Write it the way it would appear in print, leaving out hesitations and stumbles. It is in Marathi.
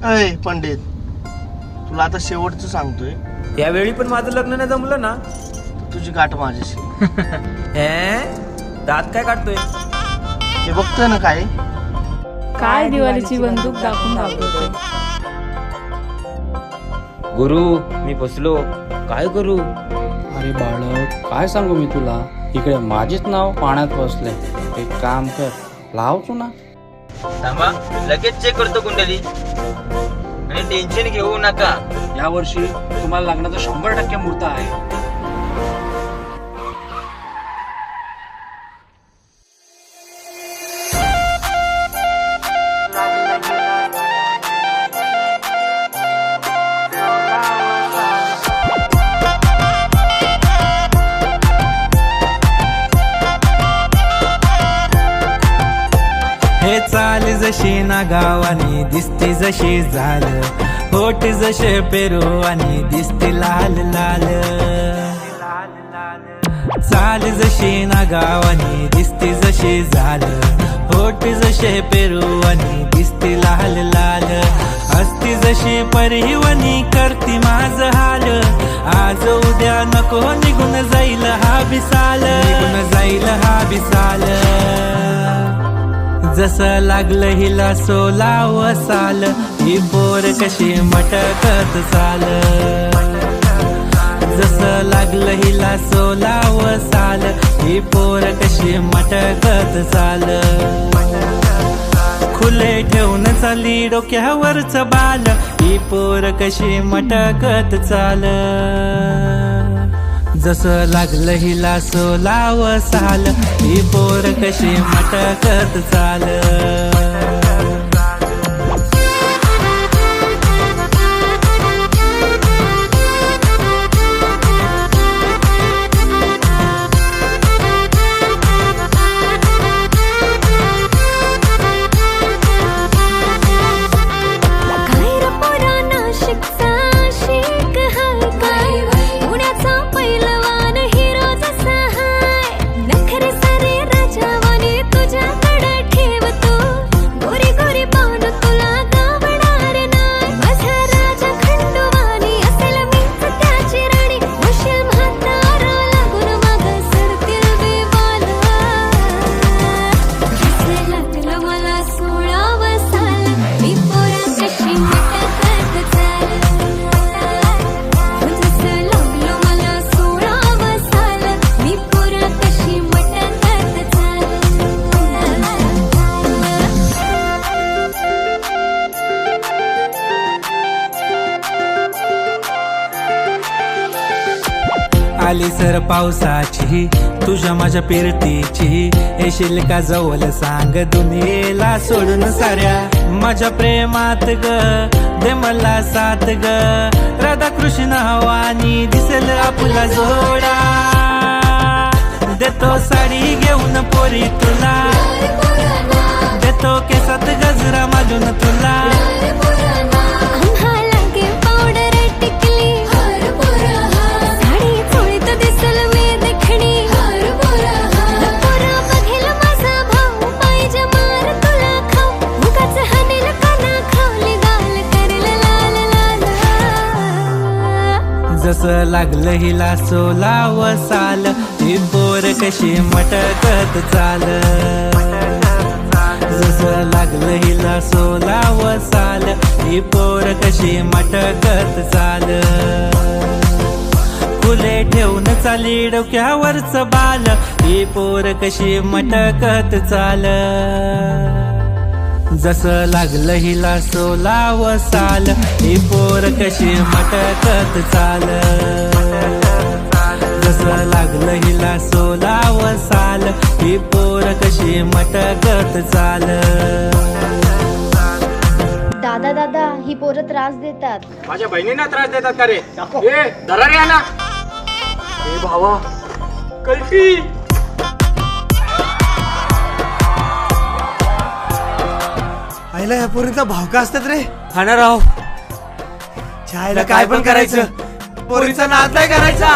अय पंडित, तुला आता शेवटचं सांगतोय, त्यावेळी पण माझं लग्न नाही जमलं ना तर तुझी गाठ माझ्याशी. हे दात काय काढतोय? हे बघतोय ना काय? काय दिवाळीची बंदूक दाखवून दाखवतोय. गुरु मी फसलो, काय करू? अरे बाळक, काय सांगू मी तुला, इकडे माझेच नाव पाण्यात फसले. एक काम कर, लावतो ना. थांबा, लगेच चेक करतो कुंडली. आणि टेन्शन घेऊ नका, यावर्षी तुम्हाला लग्नाचा 100% मुहूर्त आहे. हे चाल जशी ना गावानी दिसते जशी झाल, होट जसे पेरू आणि दिसते लाल लाल. चाल जशी ना गावानी दिसते जशी झाल, होट जसे पेरू आणि दिसते लाल लाल. हसती जशी परिवनी करती माझ हाल, आज उद्या नको निघून जाईल हा बिसाल, निघून जाईल हा बिसाल. जसं लागलं हिला 16 साल, ही पोर कशी मटकत चाल. जसं लागलं हिला 16 साल, ही पोर कशी मटकत चाल. खुले ठेवून चाली डोक्यावरच बाल, ही पोर कशी मटकत चाल. जसं लागलं हिला 16 साल, ही पोर कशी मटकत चाल. आली सर पावसाची तुझ्या माझ्या पेरतीची, येशील का जवळ सांग दुनियेला सोडून साऱ्या. माझ्या प्रेमात ग दे मला साथ ग, राधा कृष्ण हवानी दिसेल आपला जोडा. देतो साडी घेऊन पोरी तुला, देतो केसात गजरा मागून तुला. जसं लागलं हिला 16 साल, ही पोर कशी मटकत चाल. जसं लागलं हिला 16 साल, ही पोर कशी मटकत चाल. खुले ठेवून चाली डोक्यावरच बाल, ही पोर कशी मटकत चाल. जसं लागलं हिला 16 साल, ही पोर कशी मटकत चाल. जसं लागलं हिला 16 साल, ही पोर कशी मटकत चाल. दादा दादा, ही पोरं त्रास देतात. माझ्या बहिणींना त्रास देतात का रे? ए धरा रे ना. ए भावा, कल्टी. आईला या पोरीचा भाव का असतात रे? खाणार राव. चायला काय पण करायचं, पोरीचा नाद नाही करायचा.